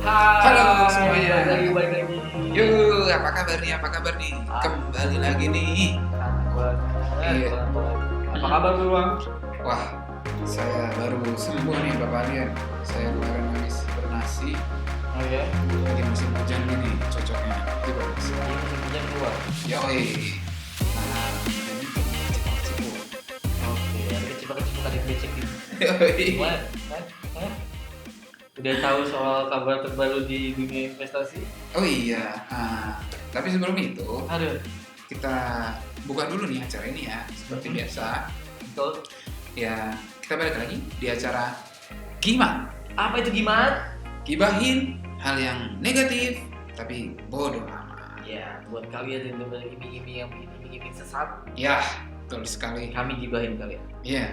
Halo Hai, semuanya. balik lagi. Yuk, apa kabar nih? Apa kabar nih? Kembali lagi nih. Enak banget, Iya. banget. Apa kabar lu, Bang? Wah, saya baru sembuh nih Bapak Alian. Saya kemarin habis bernasi. Oh ya, Lagi musim hujan gini, cocoknya. Gimana sih? ini musim hujan keluar. Yoi. Nah, ini cipu-cipu. Oke, ada kecipak-kecipak ada becek gitu. Yoi. Gimana? Hah? Udah tahu soal kabar terbaru di dunia investasi? Oh iya. Tapi sebelum itu, Aduh, kita buka dulu nih acara ini ya. Seperti biasa. betul. Ya, kita balik lagi di acara Gimana? Apa itu gimana? Gibahin hal yang negatif tapi bodoh amat. Ya, buat kalian yang dengar iming-iming yang iming-iming sesat, Ya, betul sekali. kami gibahin kalian. Iya,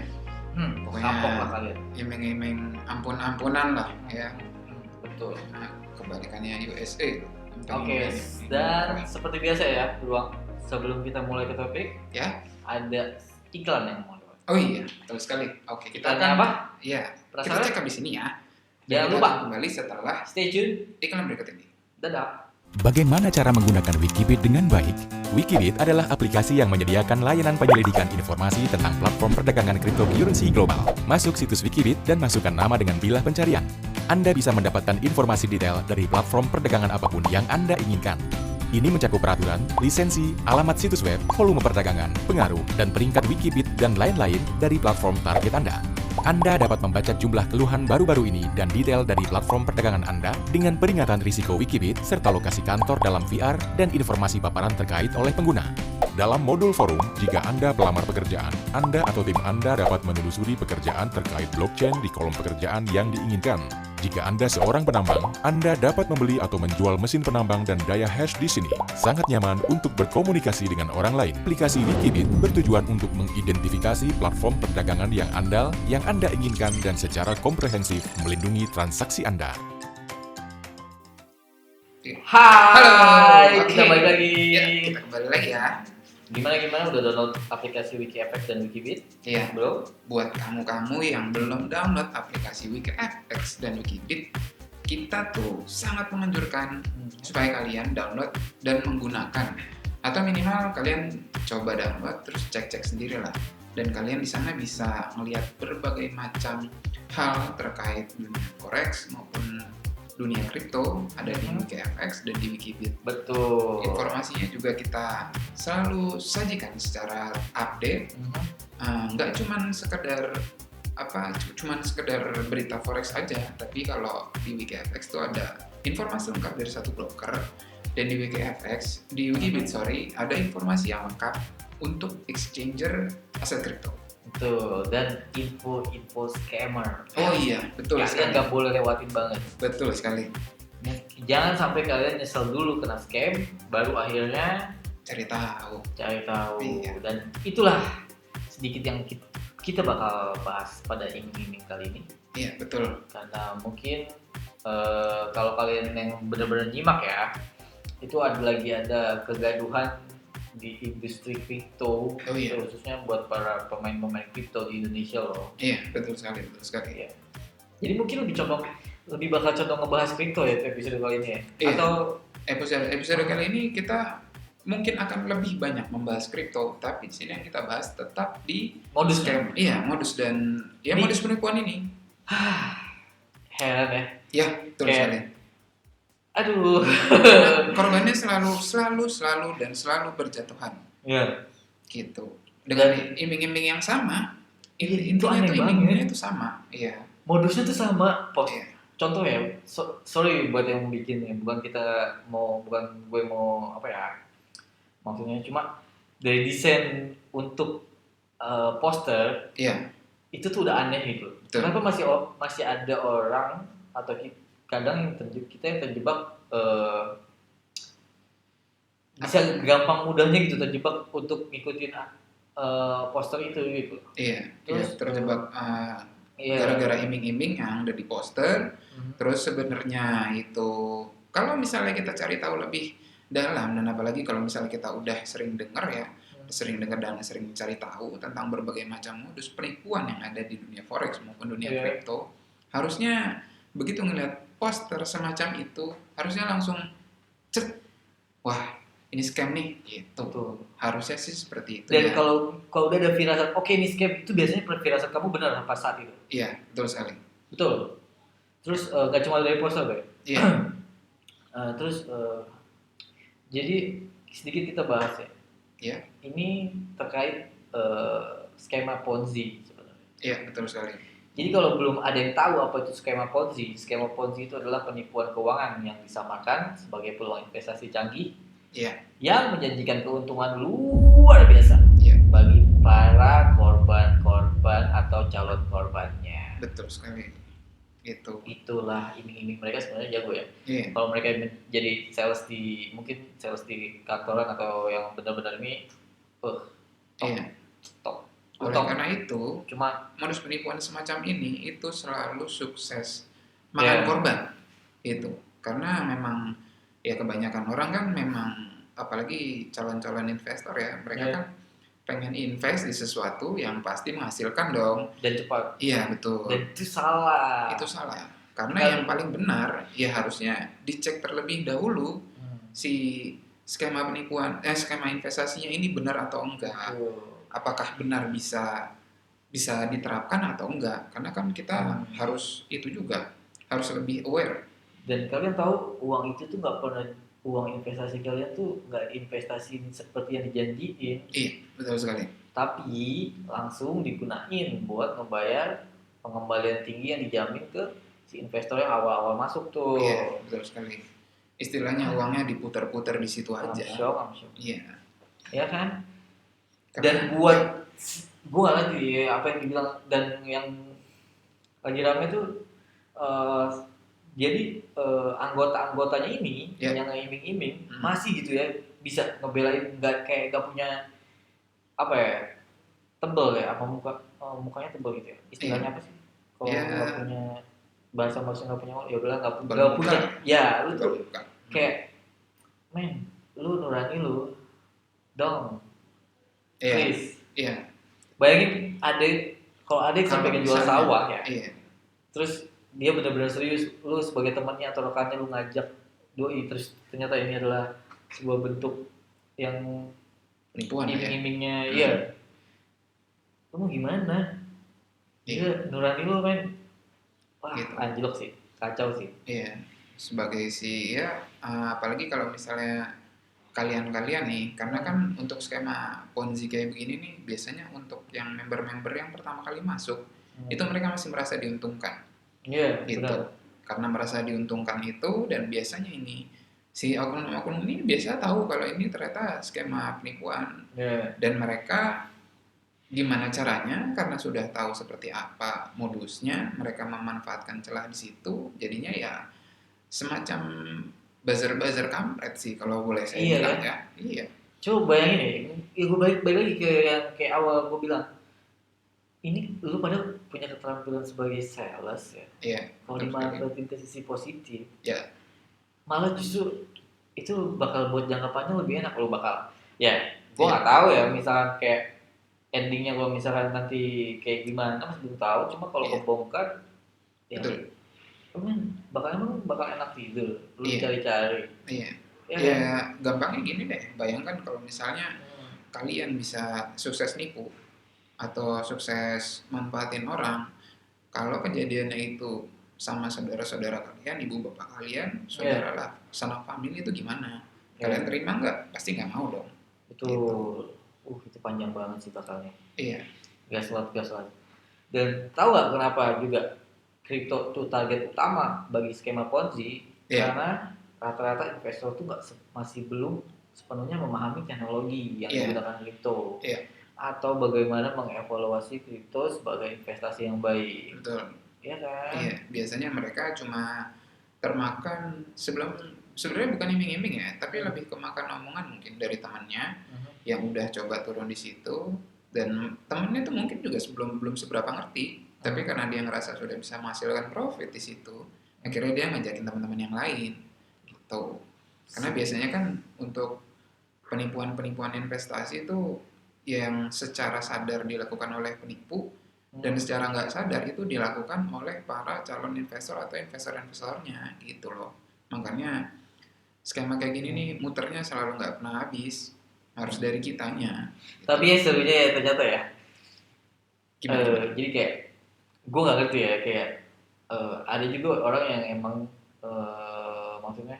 pokoknya Kapok lah kalian. iming-iming ampun-ampunan lah ya. Betul. Nah, kebalikannya USA. Oke, dan seperti biasa ya, Ruang. Sebelum kita mulai ke topik, Ya. ada iklan yang mau lewat. Oh iya, betul sekali. Oke, kita Iklannya akan apa? Iya, kita Penasaran? cek habis ini ya. Jangan Kita lupa. akan kembali setelah Stay tune. iklan berikut ini. Dadah. Bagaimana cara menggunakan Wikibit dengan baik? Wikibit adalah aplikasi yang menyediakan layanan penyelidikan informasi tentang platform perdagangan cryptocurrency global. Masuk situs Wikibit dan masukkan nama dengan bilah pencarian. Anda bisa mendapatkan informasi detail dari platform perdagangan apapun yang Anda inginkan. Ini mencakup peraturan, lisensi, alamat situs web, volume perdagangan, pengaruh, dan peringkat Wikibit dan lain-lain dari platform target Anda. Anda dapat membaca jumlah keluhan baru-baru ini dan detail dari platform perdagangan Anda dengan peringatan risiko Wikibit serta lokasi kantor dalam VR dan informasi paparan terkait oleh pengguna. Dalam modul forum, jika Anda pelamar pekerjaan, Anda atau tim Anda dapat menelusuri pekerjaan terkait blockchain di kolom pekerjaan yang diinginkan. Jika Anda seorang penambang, Anda dapat membeli atau menjual mesin penambang dan daya hash di sini. Sangat nyaman untuk berkomunikasi dengan orang lain. Aplikasi Wikibit bertujuan untuk mengidentifikasi platform perdagangan yang andal yang Anda inginkan dan secara komprehensif melindungi transaksi Anda. Hai, Oke. kita balik lagi. Ya, kita kembali lagi ya. Gimana udah download aplikasi WikiFX dan Wikibit? Iya. Bro, Buat kamu-kamu yang belum download aplikasi WikiFX dan Wikibit, kita tuh sangat menganjurkan supaya kalian download dan menggunakan, atau minimal kalian coba download terus cek-cek sendiri lah. Dan kalian di sana bisa melihat berbagai macam hal terkait dunia forex maupun dunia kripto ada di WikiFX dan di Wikibit. betul. Informasinya juga kita selalu sajikan secara update. Nggak cuman sekedar berita forex aja, tapi kalau di WikiFX itu ada informasi lengkap dari satu broker, dan di Wikibit ada informasi yang lengkap untuk exchanger aset kripto. Betul. Dan info scammer. Oh iya, betul Kalian sekali. nggak boleh lewatin banget. Betul sekali. Jangan sampai kalian nyesel dulu kena scam, baru akhirnya Cari tahu. cari tahu. Iya. Dan itulah sedikit yang kita bakal bahas pada iming-iming kali ini. Iya, betul. Karena mungkin kalau kalian yang benar-benar nyimak ya, itu ada kegaduhan di industri kripto, Oh iya. khususnya buat para pemain-pemain kripto di Indonesia loh. Iya, betul sekali. Iya. Jadi mungkin lebih bakal condong ngebahas kripto ya episode kali ini ya. Iya. Atau Episode kali ini kita mungkin akan lebih banyak membahas kripto, tapi di sini yang kita bahas tetap di modus scam. Iya, modus dan ya Di- modus penipuan ini. heran ya. Ya, betul Kayak- sekali. Aduh. Korbannya selalu berjatuhan Ya. gitu. Dengan iming-iming yang sama. Iya, itu Intinya aneh tuh banget. iming-imingnya itu sama. Iya. Modusnya tuh sama. Iya. Contoh ya, sorry buat yang bikin ya, bukan gue mau apa ya, maksudnya cuma dari desain untuk poster Iya, itu tuh udah aneh gitu. Betul. Kenapa masih ada orang atau kadang yang kita yang terjebak bisa gampang mudahnya gitu terjebak untuk ngikutin poster itu gitu. iya. Terus, Terjebak Iya. gara-gara iming-iming yang ada di poster. Mhm. Terus sebenarnya itu kalau misalnya kita cari tahu lebih dalam, dan apalagi kalau misalnya kita udah sering dengar ya, sering dengar dan sering mencari tahu tentang berbagai macam modus penipuan yang ada di dunia forex maupun dunia Iya. kripto, harusnya begitu ngeliat poster semacam itu harusnya langsung cet, wah ini scam nih gitu. Betul. Harusnya sih seperti itu Dan ya. kalau udah ada firasat, oke ini scam, itu biasanya firasat kamu benar pas saat itu. Iya, betul sekali. Betul. Terus gak cuma dari poster, Bay. Iya. Terus jadi sedikit kita bahas ya. Iya. Ini terkait skema Ponzi sebenarnya. Iya, betul sekali. Jadi kalau belum ada yang tahu apa itu skema Ponzi itu adalah penipuan keuangan yang disamakan sebagai peluang investasi canggih Iya. yang menjanjikan keuntungan luar biasa Iya. bagi para korban-korban atau calon korbannya. Betul sekali. Itu. Itulah iming-iming mereka sebenarnya jago ya. Iya. Kalau mereka jadi mungkin sales di kantoran atau yang benar-benar ini, Iya. top. Oleh Top. karena itu, Cuma modus penipuan semacam ini itu selalu sukses makan Iya. korban. Itu. Karena memang ya kebanyakan orang kan memang apalagi calon-calon investor ya, mereka Iya. kan pengen invest di sesuatu yang pasti menghasilkan dong. dan cepat. Iya, betul. Dan itu salah. Itu salah. Karena Kan- yang paling benar ya harusnya dicek terlebih dahulu si skema penipuan skema investasinya ini benar atau enggak. Apakah benar bisa diterapkan atau enggak? Karena kan kita harus itu juga harus lebih aware. Dan kalian tahu uang itu tuh nggak pernah, uang investasi kalian tuh nggak investasi seperti yang dijanjiin, Iya, betul sekali. tapi langsung digunain buat ngebayar pengembalian tinggi yang dijamin ke si investor yang awal-awal masuk tuh. Iya, betul sekali. Istilahnya uangnya diputar-putar di situ I'm aja. shock. Iya. Ya kan? Karena- Dan buat gua lagi apa yang dibilang dan yang lagi rame tuh jadi anggota-anggotanya ini Ya. yang iming-iming Hmm. masih gitu ya bisa ngebelain, nggak punya apa ya, tebel ya, apa mukanya tebel gitu ya, istilahnya apa sih kalau Ya. nggak punya bahasa nggak punya, ya udahlah nggak Bermuka. punya ya lu tuh Bukan. kayak men lu nurani lu dong Iya. please. Iya. Bayangin kalau adek Kalau sampai jual misalnya- sawah ya, Iya. terus dia benar-benar serius, lu sebagai temannya atau rekannya lu ngajak doi, terus ternyata ini adalah sebuah bentuk yang Penipuan ya. iming-imingnya, iya. Lu mau gimana? Iya, nurani lu men. Wah, Gitu. anjlok sih, kacau sih. Iya, sebagai si ya apalagi kalau misalnya kalian-kalian nih, karena kan untuk skema Ponzi kayak begini nih biasanya untuk yang member-member yang pertama kali masuk itu mereka masih merasa diuntungkan Iya, gitu. benar. Karena merasa diuntungkan itu dan biasanya ini si oknum-oknum ini biasa tahu kalau ini ternyata skema penipuan Iya. dan mereka gimana caranya karena sudah tahu seperti apa modusnya mereka memanfaatkan celah di situ jadinya ya semacam buzzer kampret sih kalau boleh saya Iya, bilang kan? ya. Iya. Coba bayangin ya gue balik lagi ke yang kayak awal gue bilang. Ini lu pada punya keterampilan sebagai sales ya. Iya. Kalau betul sekali. dimanfaatin ke sisi positif, Ya. malah justru itu bakal buat jangka panjang lebih enak. Lu bakal, ya, gue Iya. nggak tahu ya. Misalkan kayak endingnya kalau misalkan nanti kayak gimana masih belum tahu. Cuma kalau Iya. kebongkar, ya, Betul. emang bakal enak tidur. Lu Iya. cari-cari. Iya. Ya, Ya, kan? gampangnya gini deh. Bayangkan kalau misalnya kalian bisa sukses nipu atau sukses manfaatin orang, kalau kejadiannya itu sama saudara-saudara kalian, ibu bapak kalian, saudara lah, sanak family itu gimana? Ya. Kalian terima nggak? Pasti nggak mau dong. Betul. Itu panjang banget sih bakalnya. Iya. Gas lot. Dan tahu nggak kenapa juga kripto itu target utama bagi skema Ponzi? Iya. Karena rata-rata investor tuh masih belum sepenuhnya memahami teknologi yang Iya. digunakan kripto, Iya. atau bagaimana mengevaluasi kripto sebagai investasi yang baik. Betul. Iya kan? Iya. Biasanya mereka cuma termakan sebenarnya bukan iming-iming ya, tapi lebih kemakan omongan mungkin dari temannya yang udah coba turun di situ dan temennya tuh mungkin juga belum seberapa ngerti tapi karena dia ngerasa sudah bisa menghasilkan profit di situ akhirnya dia ngajakin teman-teman yang lain gitu karena biasanya kan untuk penipuan investasi itu yang secara sadar dilakukan oleh penipu dan secara nggak sadar itu dilakukan oleh para calon investor atau investor-investornya gitu loh. Makanya skema kayak gini nih muternya selalu nggak pernah habis, harus dari kitanya gitu. Tapi yang serunya ya ternyata ya, Gimana? jadi kayak gue nggak ngerti ya, kayak ada juga orang yang emang maksudnya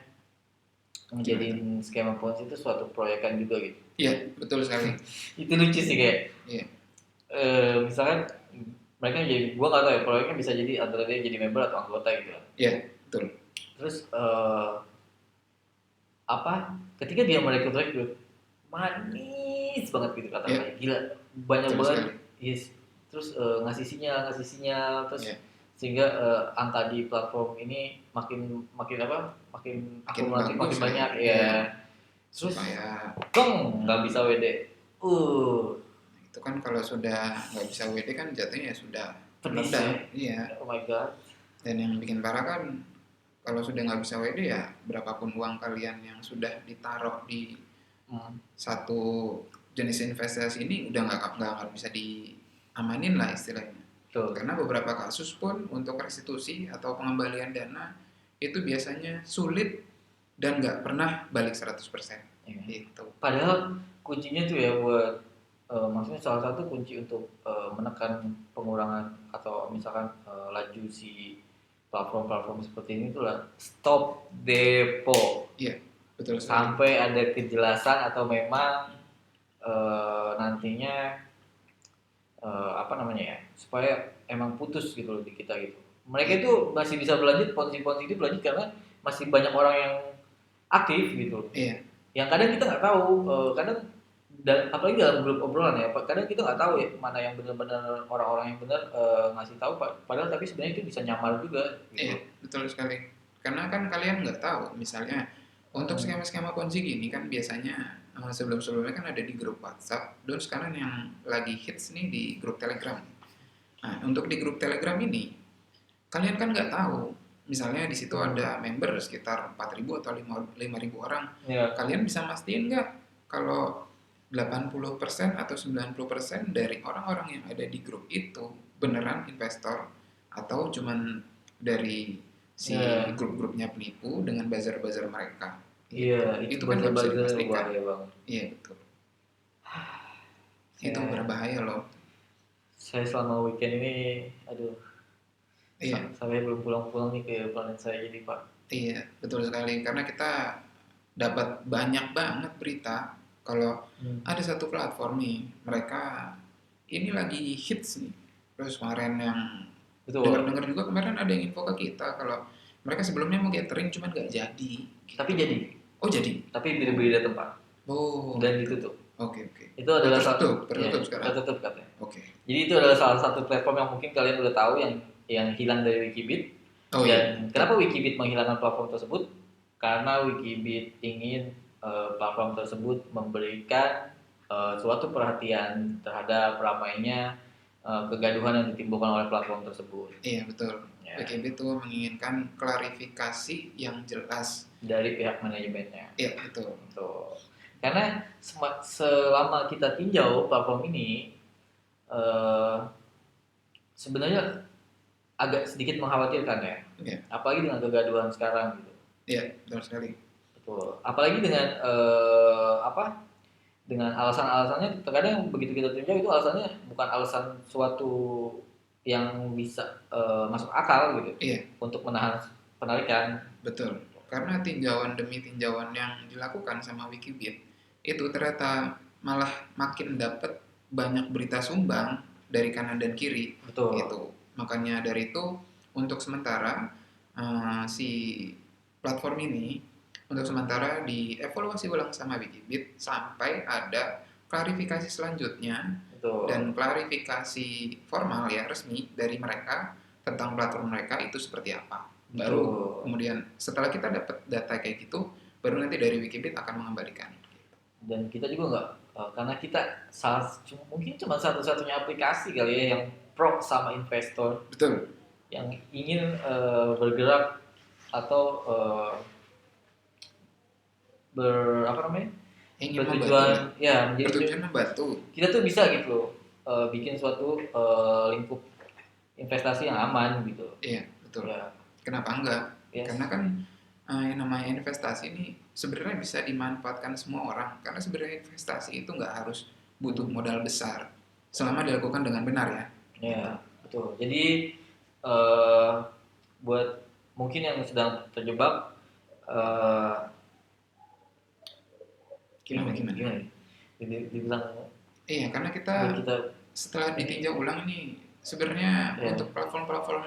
ngejadiin skema Ponzi itu suatu proyekan juga gitu. Iya, betul sekali. Itu lucu sih kayak Iya. misalkan mereka jadi, gue nggak tahu ya, proyeknya bisa jadi antara dia jadi member atau anggota gitu. Iya, betul. Terus ketika dia merekrut manis banget gitu kata-katanya, gila banyak Betul banget. sekali. Yes. Terus ngasih sinyal terus Iya. sehingga angka di platform ini makin akumulatif, bagus makin ya. banyak Iya. ya. Terus Supaya nggak bisa WD. itu kan kalau sudah nggak bisa WD kan jatuhnya ya sudah Pedis meledak. ya. Iya. Oh my god. Dan yang bikin parah kan kalau sudah nggak bisa WD ya berapapun uang kalian yang sudah ditaruh di satu jenis investasi ini udah nggak akan bisa diamanin lah istilahnya. Tuh. Karena beberapa kasus pun untuk restitusi atau pengembalian dana itu biasanya sulit dan nggak pernah balik 100%. Ya. Gitu. Padahal kuncinya tuh ya buat maksudnya salah satu kunci untuk menekan pengurangan atau misalkan laju si platform-platform seperti ini itulah stop depo. Iya, betul sekali. Sampai ada kejelasan atau memang nantinya supaya emang putus gitu loh di kita gitu. Mereka itu masih bisa berlanjut, ponzi-ponzi itu berlanjut karena masih banyak orang yang aktif gitu. Iya. Yang kadang kita nggak tahu, kadang dan apalagi dalam grup obrolan ya, kadang kita nggak tahu ya mana yang benar-benar orang-orang yang benar ngasih tahu, padahal tapi sebenarnya itu bisa nyamar juga. Gitu. Iya, betul sekali. Karena kan kalian nggak tahu, misalnya untuk skema-skema ponzi gini kan biasanya sebelum-sebelumnya kan ada di grup WhatsApp, dan sekarang yang lagi hits nih di grup Telegram. Nah, untuk di grup Telegram ini, kalian kan nggak tahu, misalnya di situ ada member sekitar 4.000 atau 5.000 orang. Ya. Kalian bisa mastiin nggak kalau 80% atau 90% dari orang-orang yang ada di grup itu beneran investor atau cuman dari si grup-grupnya penipu dengan buzzer-buzzer mereka. Iya, itu kan nggak bisa dipastikan. bahaya banget. Iya, betul. Itu berbahaya loh. Saya selama weekend ini, Iya. Saya belum pulang-pulang nih ke planet saya jadi Pak. Iya, betul sekali. Karena kita dapat banyak banget berita kalau ada satu platform nih, mereka ini lagi hits nih. Terus kemarin yang dengar-dengar juga kemarin ada yang info ke kita kalau mereka sebelumnya mau gathering cuman nggak jadi. Tapi jadi. Oh jadi. Tapi beda-beda tempat. Oh. Dan ditutup. Oke. Itu adalah tertutup sekarang. Tertutup katanya. Oke. Jadi itu adalah salah satu platform yang mungkin kalian udah tahu yang hilang dari Wikibit. Oh, dan kenapa Wikibit menghilangkan platform tersebut? Karena Wikibit ingin platform tersebut memberikan suatu perhatian terhadap ramainya kegaduhan yang ditimbulkan oleh platform tersebut. Iya betul. Ya. Wikibit itu menginginkan klarifikasi yang jelas dari pihak manajemennya. Iya betul. Betul. Karena selama kita tinjau platform ini sebenarnya agak sedikit mengkhawatirkan ya. Iya. Apalagi dengan kegaduhan sekarang gitu. Iya, betul sekali. Betul. Apalagi dengan dengan alasan-alasannya terkadang begitu kita tinjau itu alasannya bukan alasan suatu yang bisa masuk akal gitu. Iya. Untuk menahan penarikan. Betul. Karena tinjauan demi tinjauan yang dilakukan sama Wikibit itu ternyata malah makin dapat banyak berita sumbang dari kanan dan kiri. Betul. Gitu. Makanya dari itu untuk sementara si platform ini untuk sementara dievaluasi ulang sama Wikibit sampai ada klarifikasi selanjutnya. Betul. Dan klarifikasi formal ya resmi dari mereka tentang platform mereka itu seperti apa. Baru kemudian setelah kita dapat data kayak gitu, baru nanti dari Wikibit akan mengembalikan. Dan kita juga nggak, karena kita mungkin cuma satu-satunya aplikasi kali ya yang pro sama investor. Betul. Yang ingin bergerak atau ingin bertujuan membantu. ya menjadi bertujuan membantu. Kita tuh bisa gitu bikin suatu lingkup investasi yang aman gitu. Iya, betul. Ya, Kenapa enggak? yes. Karena kan yang namanya investasi ini sebenarnya bisa dimanfaatkan semua orang. Karena sebenarnya investasi itu nggak harus butuh modal besar selama dilakukan dengan benar ya. Ya, betul. Jadi eh, buat mungkin yang sedang terjebak Gimana? gimana? Dibilang Iya, karena kita buat kita setelah ditinjau ulang ini sebenarnya Ya. untuk platform-platform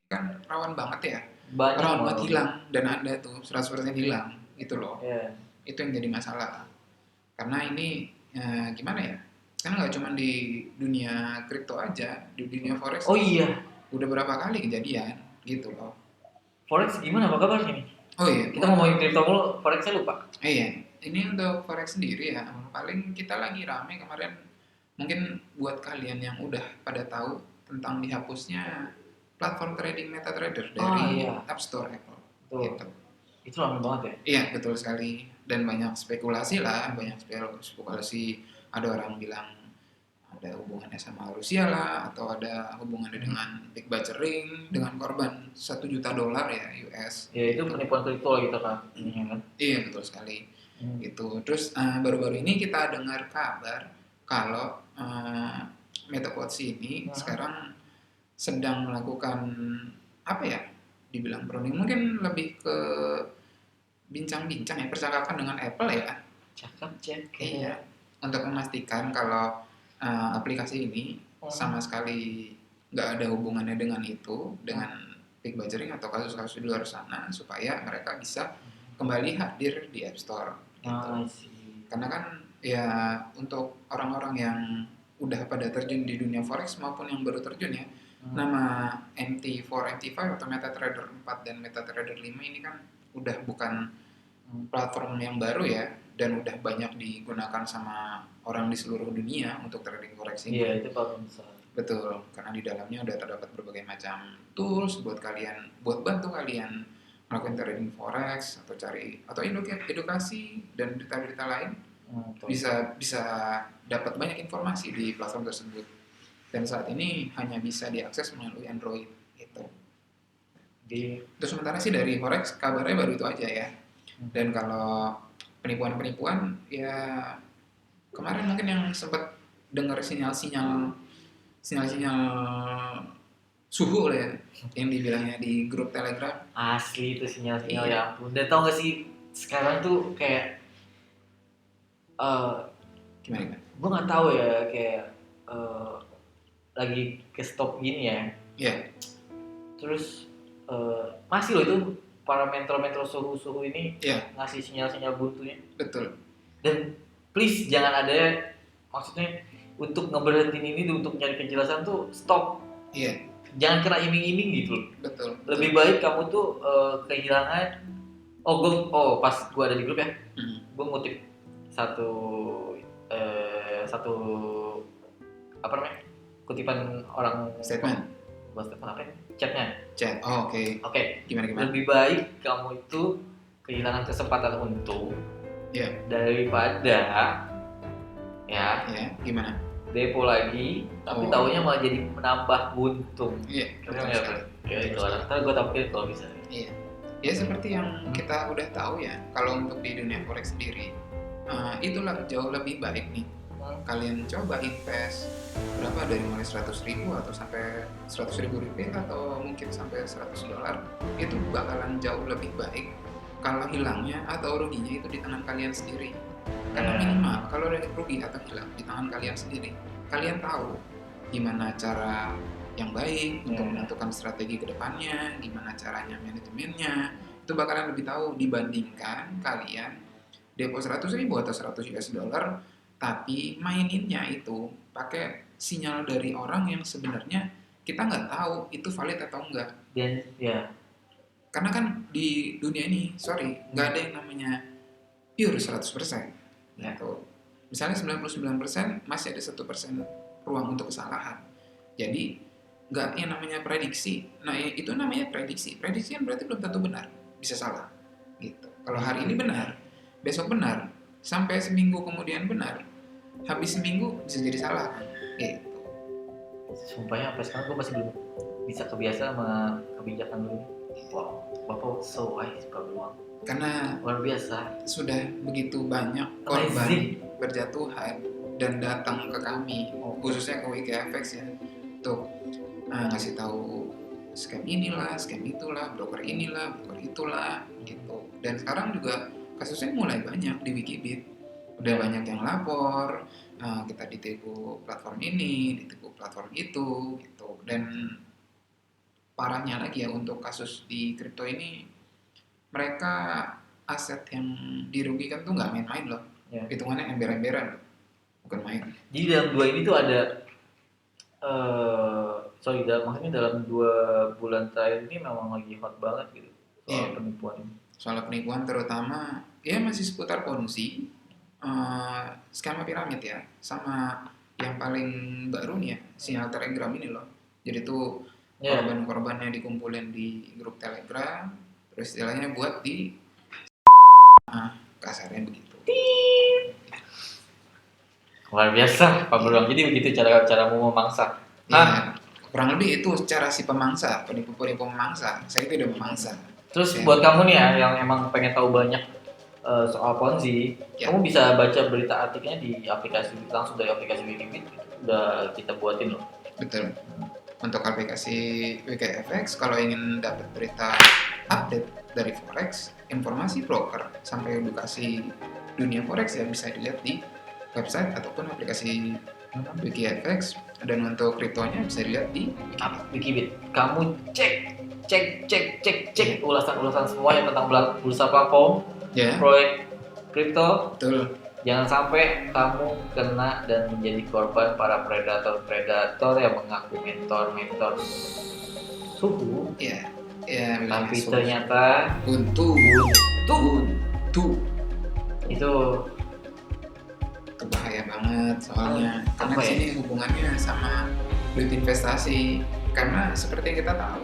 kan rawan banget ya. banyak Rawan banget malah. hilang dan ada tuh 100% hilang gitu loh. Ya. Itu yang jadi masalah. Karena ini gimana ya? Karena nggak cuma di dunia kripto aja, di dunia forex Oh iya, udah berapa kali kejadian gitu loh. forex gimana? Apa kabar ini? Oh iya, Kita ngomongin kripto mulu, forexnya lupa. iya, ini untuk forex sendiri ya. Paling kita lagi rame kemarin. Mungkin buat kalian yang udah pada tahu tentang dihapusnya platform trading MetaTrader dari iya. App Store Apple. Tuh, Gitu. itu lama banget ya. Iya, betul sekali. Dan banyak spekulasi lah, banyak spekulasi. Ada orang bilang ada hubungannya sama Rusia lah, atau ada hubungannya dengan Big Ring, dengan korban $1 juta ya US. Ya itu Gitu. penipuan kripto lah gitu kan. Ininya kan. Iya, betul sekali. Gitu. Terus baru-baru ini kita dengar kabar kalau MetaQuotes ini sekarang sedang melakukan apa ya? Dibilang branding mungkin lebih ke bincang-bincang ya, percakapan dengan Apple ya. Cakep cek. Iya. Untuk memastikan kalau aplikasi ini sama sekali nggak ada hubungannya dengan itu, dengan Big Ring atau kasus-kasus di luar sana, supaya mereka bisa kembali hadir di App Store. Gitu. Karena kan ya untuk orang-orang yang udah pada terjun di dunia forex maupun yang baru terjun ya, nama MT4, MT5 atau MetaTrader 4 dan MetaTrader 5 ini kan udah bukan platform yang baru ya, dan udah banyak digunakan sama orang di seluruh dunia untuk trading forex ini. Iya, itu platform besar. Betul, karena di dalamnya udah terdapat berbagai macam tools buat kalian, buat bantu kalian melakukan trading forex atau cari atau edukasi dan berita-berita lain. Bisa dapat banyak informasi di platform tersebut. Dan saat ini hanya bisa diakses melalui Android gitu. Terus sementara sih dari forex kabarnya baru itu aja ya. Dan kalau penipuan-penipuan ya kemarin mungkin yang sempat dengar sinyal-sinyal suhu lah ya, yang dibilangnya di grup Telegram. Asli itu sinyal-sinyal Iya. ya ampun. Dan tau gak sih sekarang tuh kayak Gimana? gue nggak tahu ya, kayak lagi ke stop gini ya. Iya. Terus masih loh itu para mentor-mentor suhu ini Iya. ngasih sinyal-sinyal buntunya. Betul. Dan please jangan ada, maksudnya untuk ngeberhentiin ini, untuk nyari kejelasan tuh stop. Iya. Jangan kena iming-iming gitu. Betul. Lebih baik kamu tuh kehilangan. Pas gue ada di grup ya, gue ngutip satu apa namanya, kutipan orang Statement. buat apa ya? Chatnya. Chat. Oh, oke. Oke. Gimana? Lebih baik kamu itu kehilangan kesempatan untung Iya. daripada ya Ya, gimana? depo lagi, tapi Oh. taunya malah jadi menambah buntung. Iya. Keren betul ya, sekali. ya itu lah. Ntar gue tampilin kalau bisa. Iya. Ya seperti yang kita udah tahu ya, kalau untuk di dunia forex sendiri, itulah jauh lebih baik nih. Kalian coba invest berapa, dari mulai 100.000 atau sampai 100.000 rupiah atau mungkin sampai $100, itu bakalan jauh lebih baik kalau hilangnya atau ruginya itu di tangan kalian sendiri. Karena minimal kalau rugi atau hilang di tangan kalian sendiri, kalian tahu gimana cara yang baik untuk menentukan strategi ke depannya, gimana caranya manajemennya, itu bakalan lebih tahu dibandingkan kalian depo 100.000 atau $100, tapi maininnya itu pakai sinyal dari orang yang sebenarnya kita nggak tahu itu valid atau enggak. Dan ya, Karena kan di dunia ini, nggak ada yang namanya pure 100%. Gitu. Misalnya 99% masih ada 1% ruang untuk kesalahan. Jadi nggak yang namanya prediksi. Nah itu namanya prediksi. Prediksi kan berarti belum tentu benar, bisa salah. Gitu. Kalau hari ini benar, besok benar, sampai seminggu kemudian benar, habis seminggu bisa jadi salah kan. Gitu. Sumpahnya sampai sekarang gue masih belum bisa kebiasa sama kebijakan lu. Wow, Bapak so wise Pak Beruang. Karena Luar biasa. sudah begitu banyak korban Amazing. berjatuhan dan datang ke kami, khususnya ke WikiFX ya, untuk ngasih tahu scam inilah, scam itulah, broker inilah, broker itulah, gitu. Dan sekarang juga kasusnya mulai banyak di Wikibit. Udah banyak yang lapor, kita ditipu platform ini, ditipu platform itu, gitu. Dan parahnya lagi ya untuk kasus di kripto ini, mereka aset yang dirugikan tuh nggak main-main loh. Ya. Hitungannya ember-emberan loh. Bukan main. Jadi dalam 2 ini tuh ada maksudnya dalam 2 bulan terakhir ini memang lagi hot banget gitu soal Iya. penipuan ini. Soal penipuan terutama ya masih seputar Ponzi, skema piramid ya, sama yang paling baru nih ya, sinyal Telegram ini loh. Jadi tuh Ya, korban-korbannya dikumpulin di grup Telegram, terus istilahnya buat di kasarnya begitu. luar biasa Pak Beruang. Jadi begitu caramu memangsa. Ya, kurang lebih itu cara si pemangsa, penipu-penipu memangsa. Saya itu udah memangsa. Terus Ya. buat kamu nih ya yang emang pengen tahu banyak soal Ponzi, Ya. kamu bisa baca berita artikelnya di aplikasi langsung dari aplikasi Wikibit. Udah kita buatin loh. Betul. Untuk aplikasi WikiFX, kalau ingin dapat berita update dari Forex, informasi broker, sampai edukasi dunia Forex ya bisa dilihat di website ataupun aplikasi WikiFX. Dan untuk kriptonya bisa dilihat di Wikibit. Kamu cek ulasan-ulasan semua yang tentang bursa platform, ya. proyek kripto. Betul. Jangan sampai kamu kena dan menjadi korban para predator yang mengaku mentor suhu, Ya, tapi so, ternyata Buntu itu itu bahaya banget soalnya karena Apa di ya? sini hubungannya sama duit investasi. Karena seperti yang kita tahu,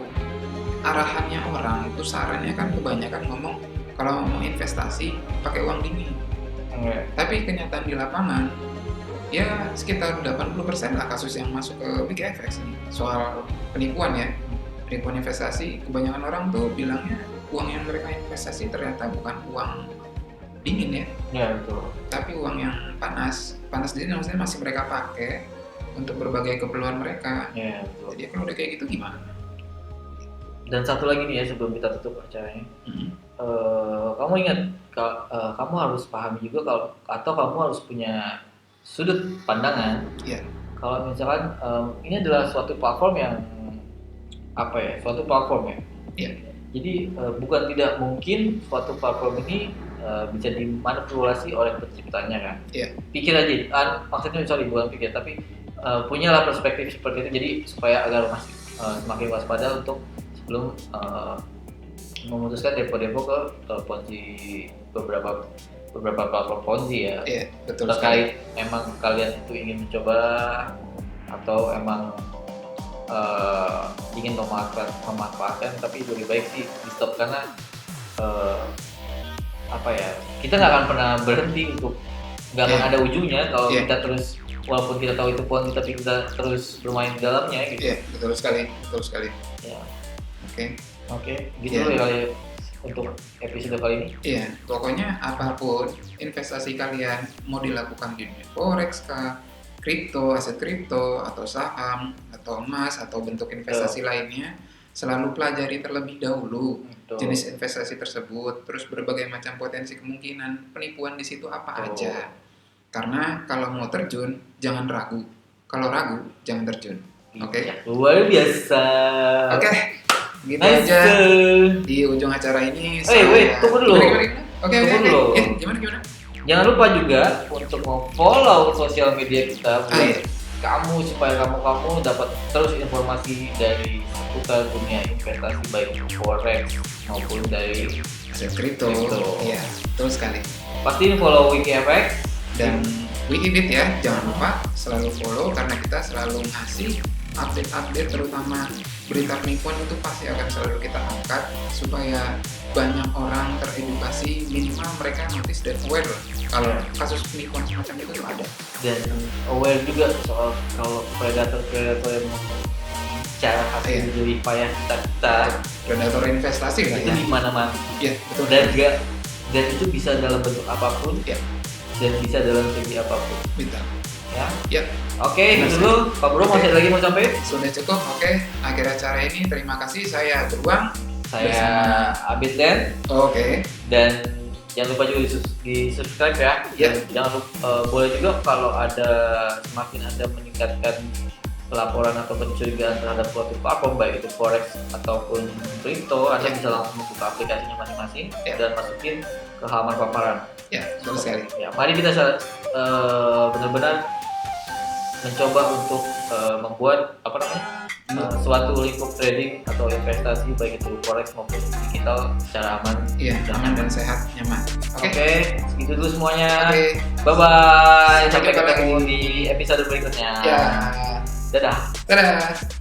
arahannya orang itu sarannya kan kebanyakan ngomong kalau mau investasi pakai uang dingin. enggak. Tapi kenyataan di lapangan ya sekitar 80% lah kasus yang masuk ke WikiFX nih soal penipuan ya. Penipuan investasi, kebanyakan orang tuh bilangnya uang yang mereka investasi ternyata bukan uang dingin ya, Ya betul. tapi uang yang panas. Panas di sini maksudnya masih mereka pakai untuk berbagai keperluan mereka. Ya betul. Jadi kalau udah kayak gitu gimana? Dan satu lagi nih ya sebelum kita tutup acaranya, kamu ingat kamu harus pahami juga atau kamu harus punya sudut pandangan. Iya. Kalau misalkan ini adalah suatu platform yang suatu platform ya. Iya. Jadi bukan tidak mungkin suatu platform ini bisa dimanipulasi oleh penciptanya kan. Iya. Pikir aja, maksudnya bukan pikir tapi punyalah perspektif seperti itu. Jadi supaya agar masih semakin waspada untuk sebelum memutuskan depo-depo ke Ponzi beberapa platform Ponzi ya. Iya, betul sekali. Terkait emang kalian itu ingin mencoba atau emang ingin memanfaatkan, tapi lebih baik sih di stop karena kita nggak akan pernah berhenti untuk nggak akan Iya. ada ujungnya kalau Iya. kita terus walaupun kita tahu itu Ponzi tapi kita terus bermain di dalamnya gitu. Iya, betul sekali. Ya. Oke. Gitu Iya. ya kali untuk episode kali ini. Iya, pokoknya apapun investasi kalian mau dilakukan di dunia forex kah, kripto, aset kripto, atau saham, atau emas, atau bentuk investasi lainnya, selalu pelajari terlebih dahulu Betul. jenis investasi tersebut, terus berbagai macam potensi kemungkinan penipuan di situ apa Betul. aja. Karena kalau mau terjun, jangan ragu. Kalau ragu, jangan terjun. Oke? Ya, luar biasa. Oke, gitu Nice. aja. Di ujung acara ini wait, tunggu dulu. Gimana? Oke. Tunggu dulu. Ya, gimana? Jangan lupa juga untuk follow sosial media kita buat iya. kamu supaya kamu dapat terus informasi dari seputar dunia investasi baik forex maupun dari Aset kripto. Kripto. Iya, betul sekali. pastiin follow WikiFX Dan Wikibit ya, jangan lupa selalu follow karena kita selalu ngasih update-update, terutama berita penipuan itu pasti akan selalu kita angkat supaya banyak orang teredukasi, minimal mereka notice dan aware lah kalau kasus penipuan semacam itu tuh ada. Dan aware juga soal kalau predator yang cara hasil lebih payah kita Predator investasi lah itu ya. di mana-mana. Iya, betul. Dan itu bisa dalam bentuk apapun Ya. dan bisa dalam segi apapun. Betul. Ya. Ya, Oke, itu dulu. Pak Bro masih lagi mau sampai? sudah cukup. Oke, akhir acara ini terima kasih. Saya Beruang. Saya Abid Den. Oke. Dan jangan lupa juga di subscribe ya. Ya. Dan jangan lupa, boleh juga kalau ada semakin Anda meningkatkan pelaporan atau pencurigaan terhadap suatu platform baik itu forex ataupun kripto, Anda bisa langsung membuka aplikasinya masing-masing dan masukin ke halaman paparan. Ya, betul sekali. Ya, mari kita benar-benar mencoba untuk membuat suatu lingkup trading atau investasi baik itu forex maupun digital secara aman. Iya, aman dan sehat, nyaman. Oke, segitu dulu semuanya. Oke. Bye bye. Sampai Sampai jumpa ketemu lagi di episode berikutnya. Ya. Dadah. Dadah.